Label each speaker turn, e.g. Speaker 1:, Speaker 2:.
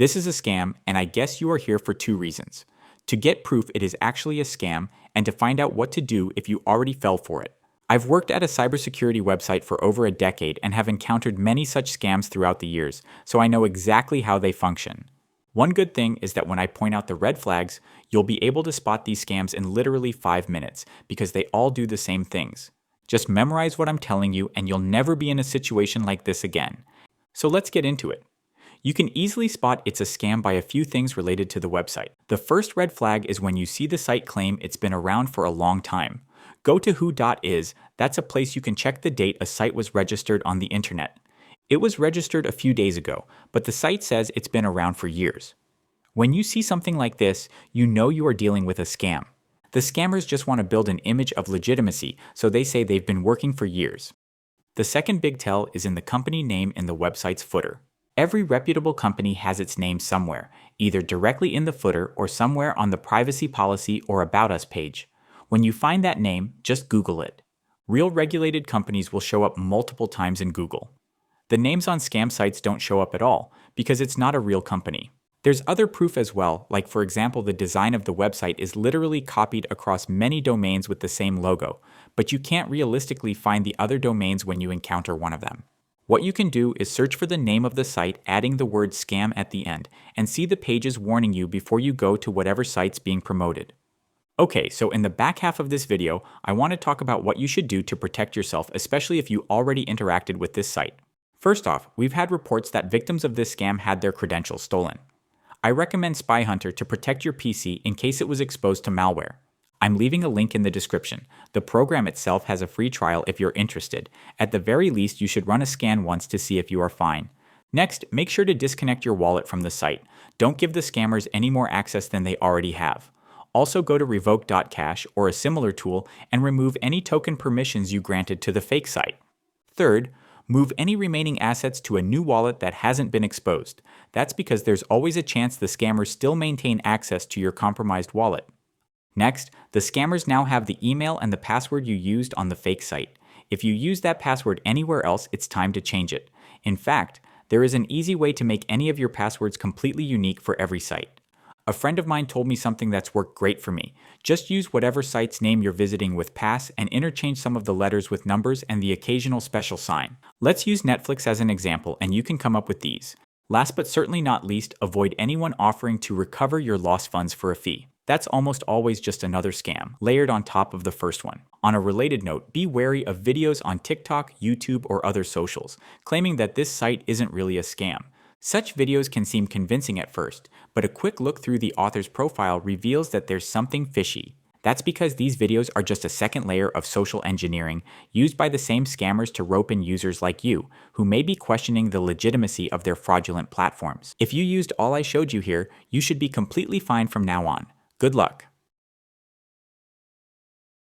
Speaker 1: This is a scam, and I guess you are here for two reasons: to get proof it is actually a scam, and to find out what to do if you already fell for it. I've worked at a cybersecurity website for over a decade and have encountered many such scams throughout the years, so I know exactly how they function. One good thing is that when I point out the red flags, you'll be able to spot these scams in literally 5 minutes, because they all do the same things. Just memorize what I'm telling you and you'll never be in a situation like this again. So let's get into it. You can easily spot it's a scam by a few things related to the website. The first red flag is when you see the site claim it's been around for a long time. Go to who.is, that's a place you can check the date a site was registered on the internet. It was registered a few days ago, but the site says it's been around for years. When you see something like this, you know you are dealing with a scam. The scammers just want to build an image of legitimacy, so they say they've been working for years. The second big tell is in the company name in the website's footer. Every reputable company has its name somewhere, either directly in the footer or somewhere on the privacy policy or About Us page. When you find that name, just Google it. Real regulated companies will show up multiple times in Google. The names on scam sites don't show up at all, because it's not a real company. There's other proof as well, like for example the design of the website is literally copied across many domains with the same logo, but you can't realistically find the other domains when you encounter one of them. What you can do is search for the name of the site adding the word scam at the end, and see the pages warning you before you go to whatever site's being promoted. Okay, so in the back half of this video, I want to talk about what you should do to protect yourself, especially if you already interacted with this site. First off, we've had reports that victims of this scam had their credentials stolen. I recommend Spy Hunter to protect your PC in case it was exposed to malware. I'm leaving a link in the description. The program itself has a free trial if you're interested. At the very least, you should run a scan once to see if you are fine. Next, make sure to disconnect your wallet from the site. Don't give the scammers any more access than they already have. Also go to revoke.cash or a similar tool and remove any token permissions you granted to the fake site. Third, move any remaining assets to a new wallet that hasn't been exposed. That's because there's always a chance the scammers still maintain access to your compromised wallet. Next, the scammers now have the email and the password you used on the fake site. If you use that password anywhere else, it's time to change it. In fact, there is an easy way to make any of your passwords completely unique for every site. A friend of mine told me something that's worked great for me. Just use whatever site's name you're visiting with pass and interchange some of the letters with numbers and the occasional special sign. Let's use Netflix as an example, and you can come up with these. Last but certainly not least, avoid anyone offering to recover your lost funds for a fee. That's almost always just another scam, layered on top of the first one. On a related note, be wary of videos on TikTok, YouTube, or other socials, claiming that this site isn't really a scam. Such videos can seem convincing at first, but a quick look through the author's profile reveals that there's something fishy. That's because these videos are just a second layer of social engineering used by the same scammers to rope in users like you, who may be questioning the legitimacy of their fraudulent platforms. If you used all I showed you here, you should be completely fine from now on. Good luck.